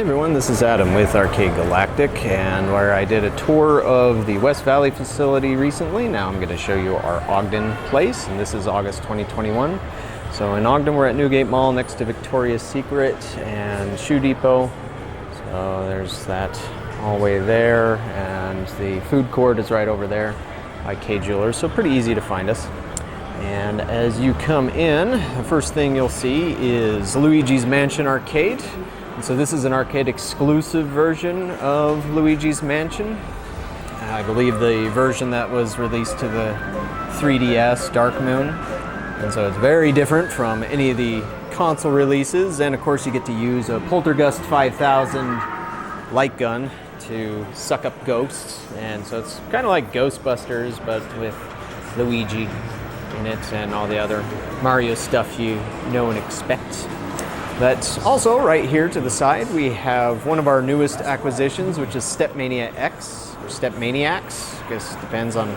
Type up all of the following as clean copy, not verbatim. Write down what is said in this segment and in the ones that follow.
Hey everyone, this is Adam with Arcade Galactic, and where I did a tour of the West Valley facility recently. Now I'm going to show you our Ogden place, and this is August 2021. So in Ogden, we're at Newgate Mall next to Victoria's Secret and Shoe Depot. So there's that hallway there, and the food court is right over there by K Jewelers, so pretty easy to find us. And as you come in, the first thing you'll see is Luigi's Mansion Arcade. And so this is an arcade exclusive version of Luigi's Mansion. I believe the version that was released to the 3DS, Dark Moon. And so it's very different from any of the console releases. And of course you get to use a Poltergust 5000 light gun to suck up ghosts. And so it's kind of like Ghostbusters, but with Luigi in it and all the other Mario stuff you know and expect. But also right here to the side we have one of our newest acquisitions, which is Stepmania X, or Stepmania X, I guess it depends on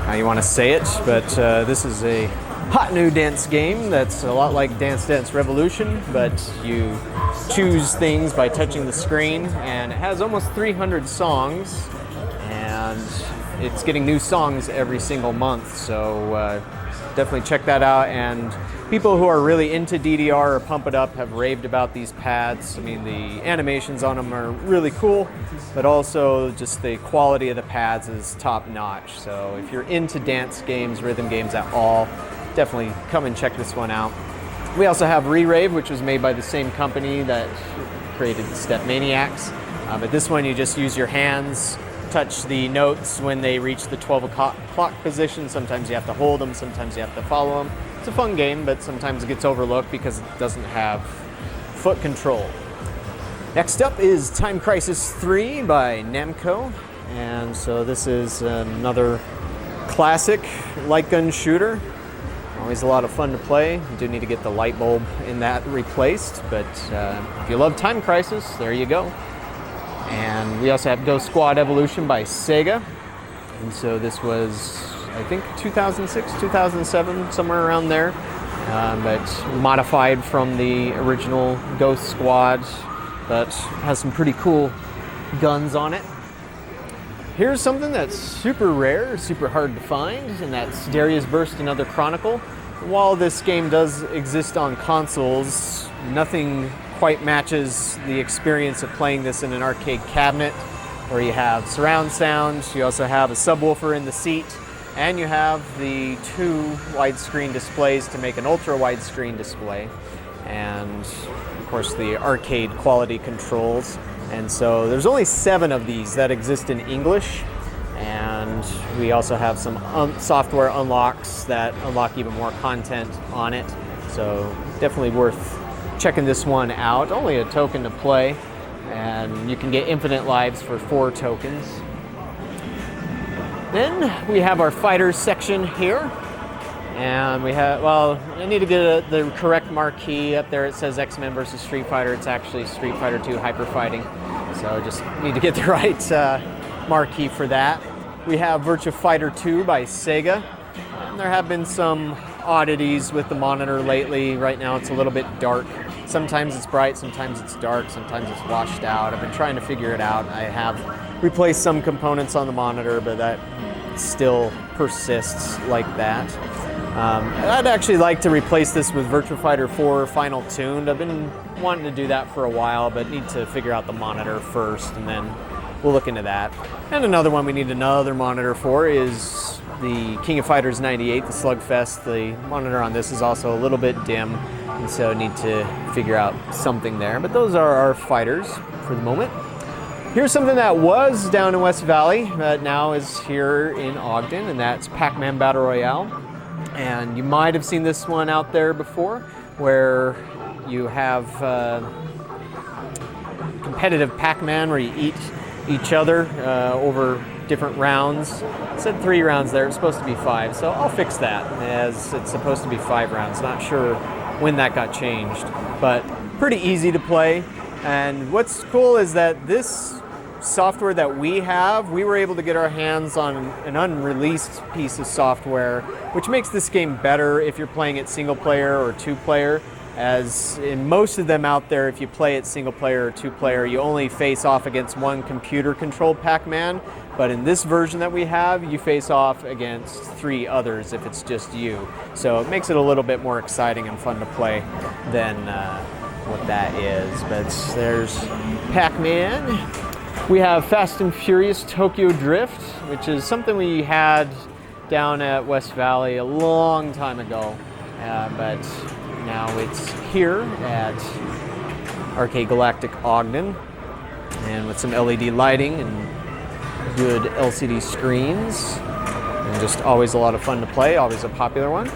how you want to say it, but this is a hot new dance game that's a lot like Dance Dance Revolution, but you choose things by touching the screen, and it has almost 300 songs, and it's getting new songs every single month, so definitely check that out. And people who are really into DDR or Pump It Up have raved about these pads. I mean, the animations on them are really cool, but also just the quality of the pads is top notch. So if you're into dance games, rhythm games at all, definitely come and check this one out. We also have Re-Rave, which was made by the same company that created the Stepmania X. But this one you just use your hands, touch the notes when they reach the 12 o'clock position. Sometimes you have to hold them, sometimes you have to follow them. It's a fun game, but sometimes it gets overlooked because it doesn't have foot control. Next up is Time Crisis 3 by Namco. And so this is another classic light gun shooter. Always a lot of fun to play. You do need to get the light bulb in that replaced, but if you love Time Crisis, there you go. And we also have Ghost Squad Evolution by Sega. And so this was, I think, 2006, 2007, somewhere around there. But modified from the original Ghost Squad, but has some pretty cool guns on it. Here's something that's super rare, super hard to find, and that's Darius Burst, another Chronicle. While this game does exist on consoles, nothing quite matches the experience of playing this in an arcade cabinet, where you have surround sound, you also have a subwoofer in the seat, and you have the two widescreen displays to make an ultra widescreen display, and of course the arcade quality controls. And so there's only 7 of these that exist in English, and we also have some software unlocks that unlock even more content on it, so definitely worth checking this one out. Only a token to play, and you can get infinite lives for 4 tokens. Then we have our fighters section here, and we have, well, I need to get the correct marquee up there. It says X-Men versus Street Fighter. It's actually Street Fighter 2 Hyper Fighting, so just need to get the right marquee for that. We have Virtua Fighter 2 by Sega, and there have been some oddities with the monitor lately. Right now it's a little bit dark. Sometimes it's bright, sometimes it's dark, sometimes it's washed out. I've been trying to figure it out. I have replaced some components on the monitor, but that still persists like that. I'd actually like to replace this with Virtua Fighter 4 Final Tuned. I've been wanting to do that for a while, but need to figure out the monitor first, and then we'll look into that. And another one we need another monitor for is the King of Fighters 98, the Slugfest. The monitor on this is also a little bit dim, and so need to figure out something there. But those are our fighters for the moment. Here's something that was down in West Valley, but now is here in Ogden, and that's Pac-Man Battle Royale. And you might have seen this one out there before, where you have competitive Pac-Man where you eat each other over different rounds. It said 3 rounds there, it's supposed to be 5, so I'll fix that, as it's supposed to be 5 rounds. Not sure when that got changed, but pretty easy to play. And what's cool is that this software that we have, we were able to get our hands on an unreleased piece of software, which makes this game better if you're playing it single player or 2 player. as in most of them out there, if you play it single player or two player, you only face off against one computer controlled Pac-Man, but in this version that we have, you face off against 3 others if it's just you. So it makes it a little bit more exciting and fun to play than what that is. But there's Pac-Man. We have Fast and Furious Tokyo Drift, which is something we had down at West Valley a long time ago, but now it's here at Arcade Galactic Ogden, and with some LED lighting and good LCD screens, and just always a lot of fun to play, always a popular one.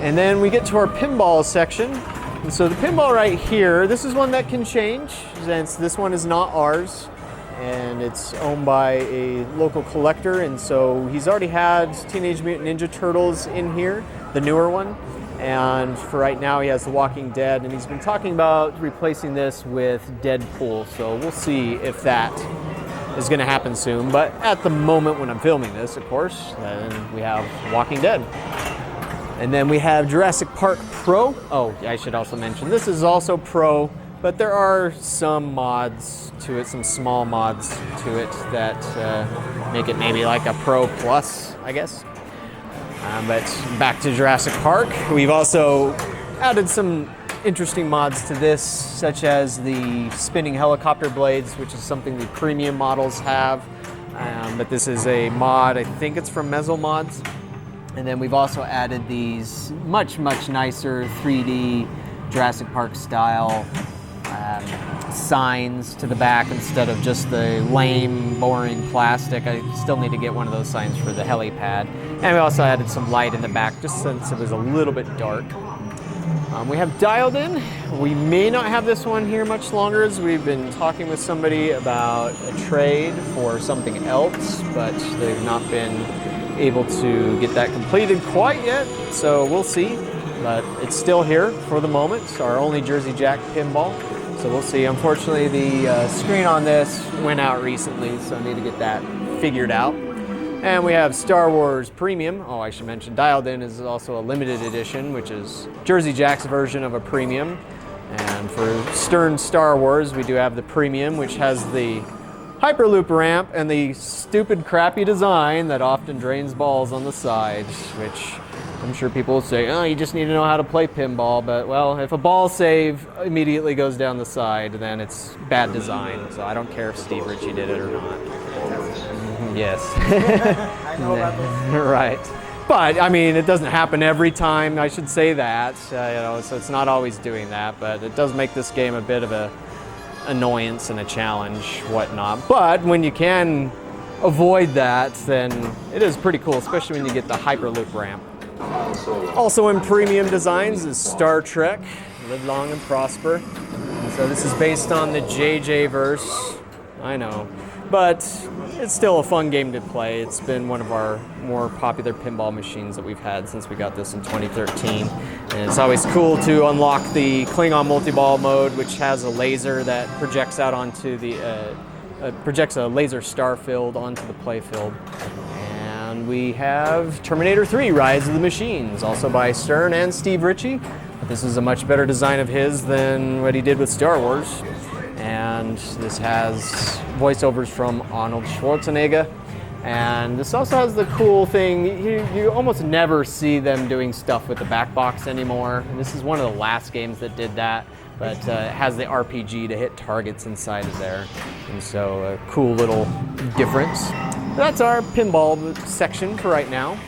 And then we get to our pinball section. And so the pinball right here, this is one that can change, since this one is not ours, and it's owned by a local collector, and so he's already had Teenage Mutant Ninja Turtles in here, the newer one. And for right now, he has The Walking Dead, and he's been talking about replacing this with Deadpool. So we'll see if that is going to happen soon. But at the moment when I'm filming this, of course, then we have Walking Dead. And then we have Jurassic Park Pro. Oh, I should also mention, this is also Pro, but there are some mods to it, some small mods to it that make it maybe like a Pro Plus, I guess. But back to Jurassic Park, we've also added some interesting mods to this, such as the spinning helicopter blades, which is something the premium models have. But this is a mod, I think it's from Mezzo Mods. And then we've also added these much nicer 3D Jurassic Park style signs to the back instead of just the lame, boring plastic. I still need to get one of those signs for the helipad. And we also added some light in the back just since it was a little bit dark. We have Dialed In. We may not have this one here much longer, as we've been talking with somebody about a trade for something else, but they've not been able to get that completed quite yet, so we'll see. But it's still here for the moment. It's our only Jersey Jack pinball. So we'll see. Unfortunately, the screen on this went out recently, so I need to get that figured out. And we have Star Wars Premium. Oh, I should mention Dialed In is also a limited edition, which is Jersey Jack's version of a premium. And for Stern Star Wars, we do have the Premium, which has the Hyperloop ramp and the stupid, crappy design that often drains balls on the side, which I'm sure people will say, oh, you just need to know how to play pinball, but well, if a ball save immediately goes down the side, then it's bad design. So I don't care if Steve Ritchie did it or not. Yes. I know about this. Right. But I mean, it doesn't happen every time, I should say that, so it's not always doing that, but it does make this game a bit of a annoyance and a challenge, whatnot. But when you can avoid that, then it is pretty cool, especially when you get the Hyperloop ramp. Also in premium designs is Star Trek, Live Long and Prosper. And so this is based on the JJ verse, I know, but it's still a fun game to play. It's been one of our more popular pinball machines that we've had since we got this in 2013. And it's always cool to unlock the Klingon multi-ball mode, which has a laser that projects out onto the, projects a laser star field onto the play field. And we have Terminator 3, Rise of the Machines, also by Stern and Steve Ritchie. But this is a much better design of his than what he did with Star Wars. And this has voiceovers from Arnold Schwarzenegger. And this also has the cool thing, you almost never see them doing stuff with the back box anymore. And this is one of the last games that did that, but it has the RPG to hit targets inside of there. And so a cool little difference. That's our pinball section for right now.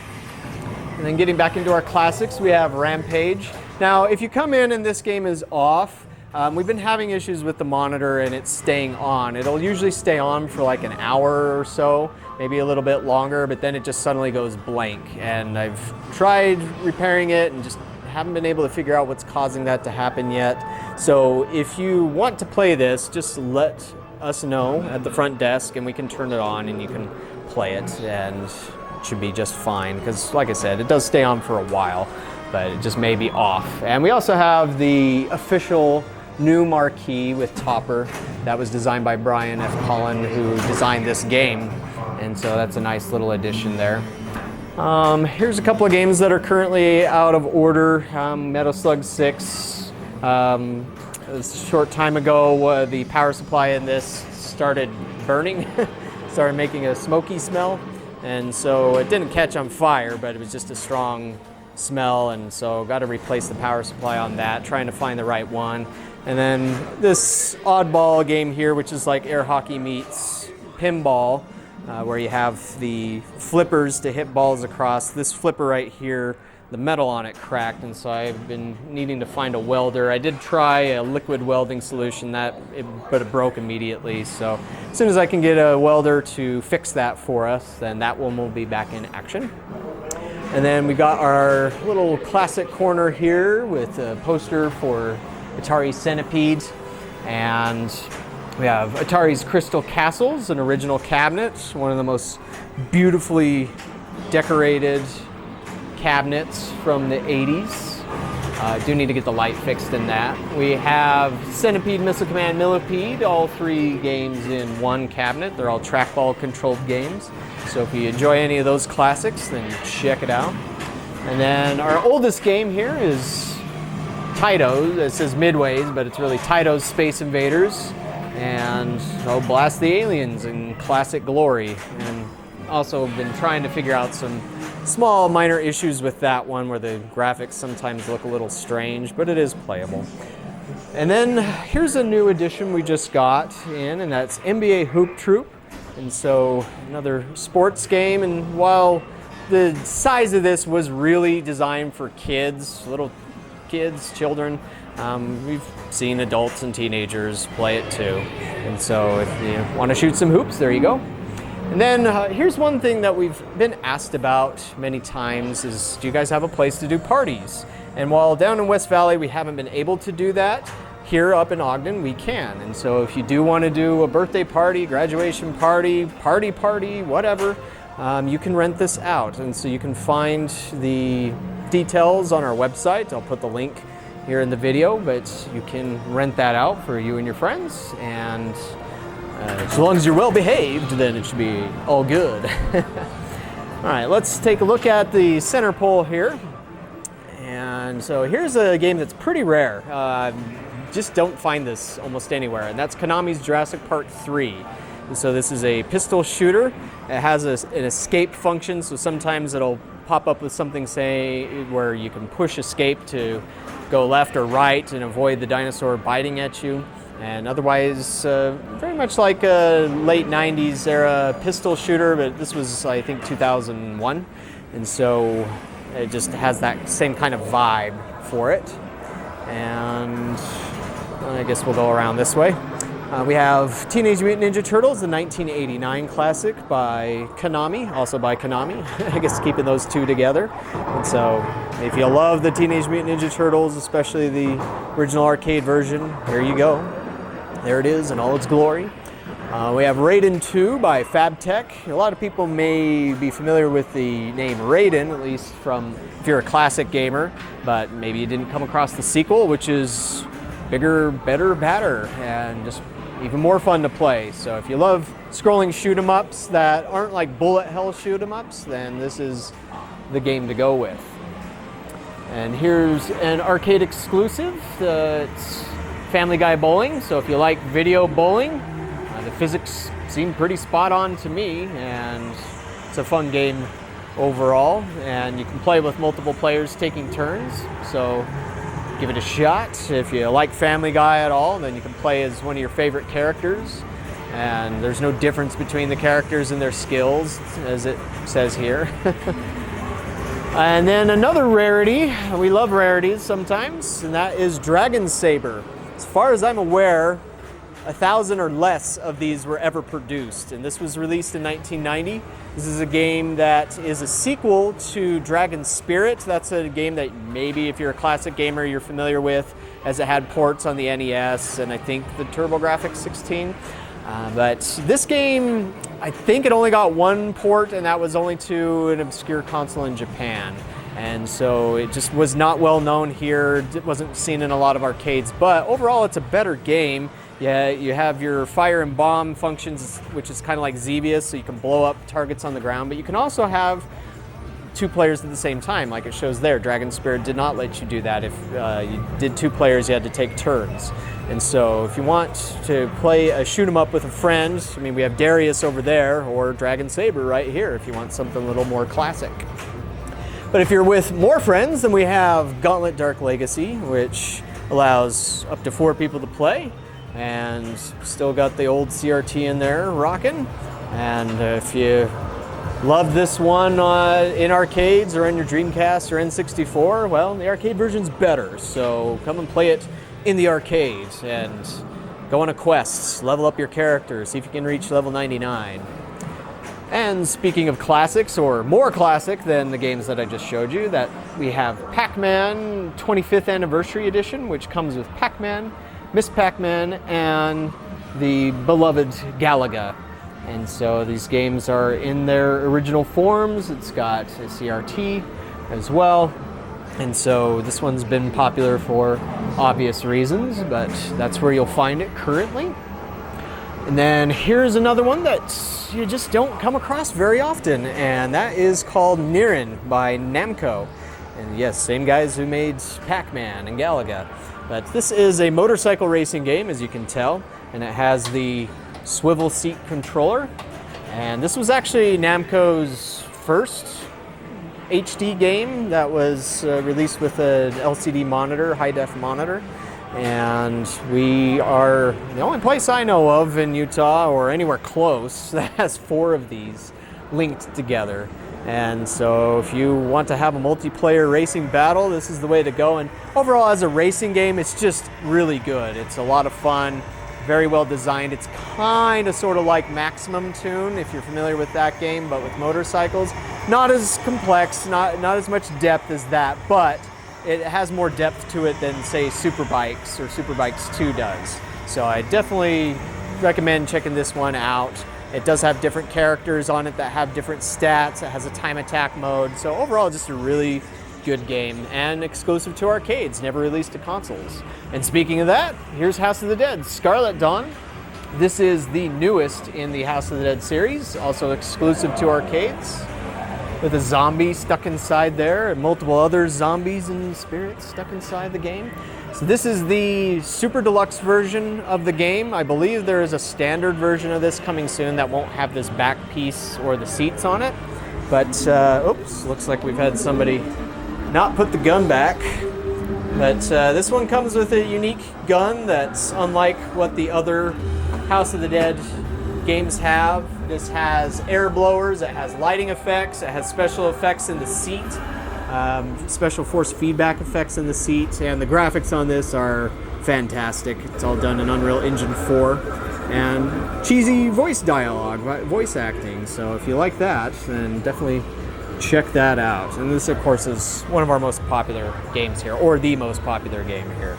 And then getting back into our classics, we have Rampage. Now, if you come in and this game is off, we've been having issues with the monitor and it's staying on. It'll usually stay on for like an hour or so, maybe a little bit longer, but then it just suddenly goes blank. And I've tried repairing it and just haven't been able to figure out what's causing that to happen yet. So if you want to play this, just let us know at the front desk and we can turn it on and you can play it, and it should be just fine, because like I said, it does stay on for a while, but it just may be off. And we also have the official new marquee with topper that was designed by Brian F. Cullen, who designed this game, and so that's a nice little addition there. Here's a couple of games that are currently out of order. Metal Slug 6. A short time ago, the power supply in this started burning, started making a smoky smell, and so it didn't catch on fire, but it was just a strong smell, and so got to replace the power supply on that, trying to find the right one. And then this oddball game here, which is like air hockey meets pinball, where you have the flippers to hit balls across. This flipper right here, the metal on it cracked, and so I've been needing to find a welder. I did try a liquid welding solution, but it broke immediately. So as soon as I can get a welder to fix that for us, then that one will be back in action. And then we got our little classic corner here with a poster for Atari Centipede, and we have Atari's Crystal Castles, an original cabinet, one of the most beautifully decorated cabinets from the 80s. Do need to get the light fixed in that. We have Centipede, Missile Command, Millipede, all 3 games in one cabinet. They're all trackball controlled games. So if you enjoy any of those classics, then check it out. And then our oldest game here is Taito's. It says Midways, but it's really Taito's Space Invaders. And blast the aliens in classic glory. And also been trying to figure out some small minor issues with that one where the graphics sometimes look a little strange, but it is playable. And then here's a new addition we just got in, and that's NBA Hoop Troop. And so another sports game, and while the size of this was really designed for kids, little kids, children, we've seen adults and teenagers play it too. And so if you want to shoot some hoops, there you go. And then here's one thing that we've been asked about many times is, do you guys have a place to do parties? And while down in West Valley we haven't been able to do that, here up in Ogden we can. And so if you do want to do a birthday party, graduation party, party, whatever, you can rent this out. And so you can find the details on our website. I'll put the link here in the video, but you can rent that out for you and your friends. And as long as you're well behaved, then it should be all good. All right, let's take a look at the center pole here. And so here's a game that's pretty rare. Just don't find this almost anywhere, and that's Konami's Jurassic Part 3. And so this is a pistol shooter. It has an escape function, so sometimes it'll pop up with something saying where you can push escape to go left or right and avoid the dinosaur biting at you. And otherwise, very much like a late 90s era pistol shooter, but this was, I think, 2001. And so it just has that same kind of vibe for it. And I guess we'll go around this way. We have Teenage Mutant Ninja Turtles, the 1989 classic by Konami, also by Konami. I guess keeping those two together. And so if you love the Teenage Mutant Ninja Turtles, especially the original arcade version, here you go. There it is in all its glory. We have Raiden 2 by Fabtech. A lot of people may be familiar with the name Raiden, at least from if you're a classic gamer, but maybe you didn't come across the sequel, which is bigger, better, badder, and just even more fun to play. So if you love scrolling shoot-em-ups that aren't like bullet hell shoot-em-ups, then this is the game to go with. And here's an arcade exclusive. It's Family Guy Bowling. So if you like video bowling, the physics seem pretty spot on to me, and it's a fun game overall. And you can play with multiple players taking turns. So give it a shot. If you like Family Guy at all, then you can play as one of your favorite characters. And there's no difference between the characters and their skills, as it says here. And then another rarity, we love rarities sometimes, and that is Dragon Saber. As far as I'm aware, 1,000 or less of these were ever produced, and this was released in 1990. This is a game that is a sequel to Dragon Spirit. That's a game that maybe if you're a classic gamer you're familiar with, as it had ports on the NES and I think the TurboGrafx 16. But this game, I think it only got one port, and that was only to an obscure console in Japan. And so it just was not well known here. It wasn't seen in a lot of arcades, but overall it's a better game. Yeah, you have your fire and bomb functions, which is kind of like Xevious, so you can blow up targets on the ground, but you can also have 2 players at the same time, like it shows there. Dragon Spirit did not let you do that. If you did 2 players, you had to take turns. And so if you want to play a shoot 'em up with a friend, I mean, we have Darius over there, or Dragon Saber right here if you want something a little more classic. But if you're with more friends, then we have Gauntlet Dark Legacy, which allows up to 4 people to play, and still got the old CRT in there rocking. And if you love this one in arcades or in your Dreamcast or N64, well, the arcade version's better, so come and play it in the arcade and go on a quest, level up your character, see if you can reach level 99. And speaking of classics, or more classic than the games that I just showed you, that we have Pac-Man 25th Anniversary Edition, which comes with Pac-Man, Miss Pac-Man, and the beloved Galaga. And so these games are in their original forms. It's got a CRT as well. And so this one's been popular for obvious reasons, but that's where you'll find it currently. And then here's another one that you just don't come across very often, and that is called Niren by Namco. And yes, same guys who made Pac-Man and Galaga. But this is a motorcycle racing game, as you can tell, and it has the swivel seat controller. And this was actually Namco's first HD game that was released with an LCD monitor, high-def monitor. And we are the only place I know of in Utah or anywhere close that has 4 of these linked together. And so if you want to have a multiplayer racing battle, this is the way to go. And overall, as a racing game, it's just really good. It's a lot of fun, very well designed. It's kind of sort of like Maximum Tune, if you're familiar with that game, but with motorcycles. Not as complex, not as much depth as that, but it has more depth to it than, say, Superbikes or Superbikes 2 does. So I definitely recommend checking this one out. It does have different characters on it that have different stats. It has a time attack mode. So overall, just a really good game and exclusive to arcades, never released to consoles. And speaking of that, here's House of the Dead, Scarlet Dawn. This is the newest in the House of the Dead series, also exclusive to arcades, with a zombie stuck inside there and multiple other zombies and spirits stuck inside the game. So this is the super deluxe version of the game. I believe there is a standard version of this coming soon that won't have this back piece or the seats on it. But, oops, looks like we've had somebody not put the gun back. But this one comes with a unique gun that's unlike what the other House of the Dead games have. This has air blowers, it has lighting effects, it has special effects in the seat, special force feedback effects in the seat, and the graphics on this are fantastic. It's all done in Unreal Engine 4, and cheesy voice dialogue, voice acting. So if you like that, then definitely check that out. And this, of course, is one of our most popular games here, or the most popular game here.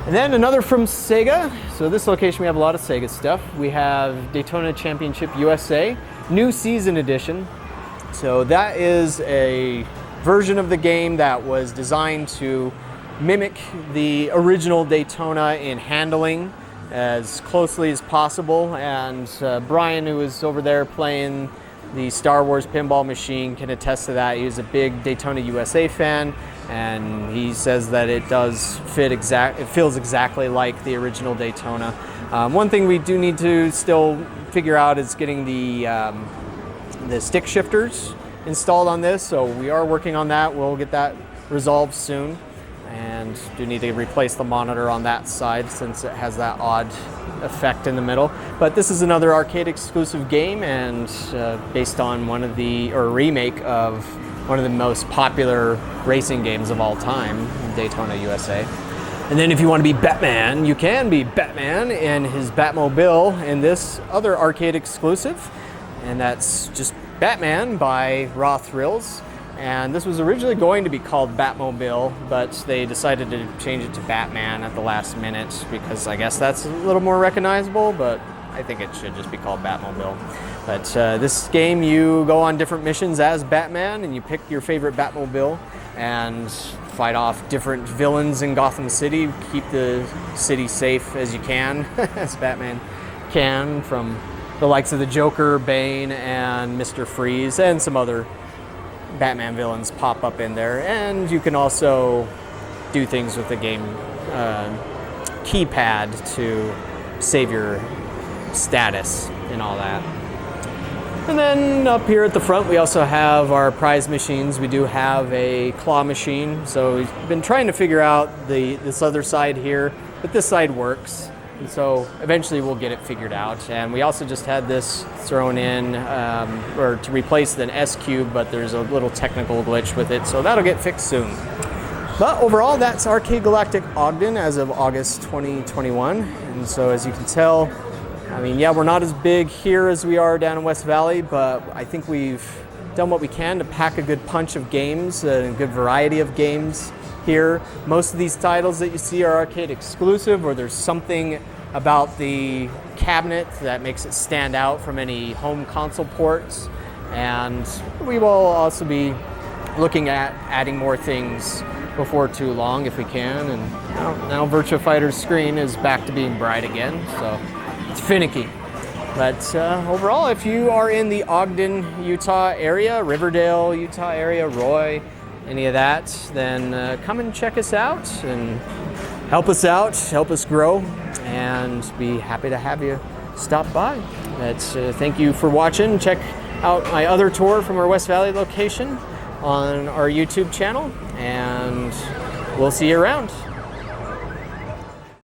And then another from Sega. So this location we have a lot of Sega stuff. We have Daytona Championship USA, New Season Edition. So that is a version of the game that was designed to mimic the original Daytona in handling as closely as possible. And Brian, who is over there playing the Star Wars pinball machine, can attest to that. He was a big Daytona USA fan, and he says that it does fit it feels exactly like the original Daytona. One thing we do need to still figure out is getting the stick shifters installed on this, so we are working on that. We'll get that resolved soon, and do need to replace the monitor on that side since it has that odd effect in the middle. But this is another arcade exclusive game, and based on a remake of one of the most popular racing games of all time, Daytona USA. And then if you want to be Batman, you can be Batman in his Batmobile in this other arcade exclusive, and that's just Batman by Raw Thrills. And this was originally going to be called Batmobile, but they decided to change it to Batman at the last minute because I guess that's a little more recognizable, but I think it should just be called Batmobile. But this game, you go on different missions as Batman, and you pick your favorite Batmobile and fight off different villains in Gotham City, keep the city safe as you can, as Batman can, from the likes of the Joker, Bane, and Mr. Freeze, and some other Batman villains pop up in there, and you can also do things with the game keypad to save your status and all that. And then up here at the front, we also have our prize machines. We do have a claw machine, so we've been trying to figure out this other side here, but this side works. And so eventually we'll get it figured out. And we also just had this thrown in, or to replace the S-Cube, but there's a little technical glitch with it, so that'll get fixed soon. But overall, that's Arcade Galactic Ogden as of August 2021. And so as you can tell, I mean, yeah, we're not as big here as we are down in West Valley, but I think we've done what we can to pack a good punch of games, a good variety of games here. Most of these titles that you see are arcade exclusive, or there's something about the cabinet that makes it stand out from any home console ports. And we will also be looking at adding more things before too long if we can. And now Virtua Fighter's screen is back to being bright again, so it's finicky. But overall, if you are in the Ogden, Utah area, Riverdale, Utah area, Roy, any of that, then come and check us out and help us out, help us grow, and be happy to have you stop by. Thank you for watching. Check out my other tour from our West Valley location on our YouTube channel, and we'll see you around.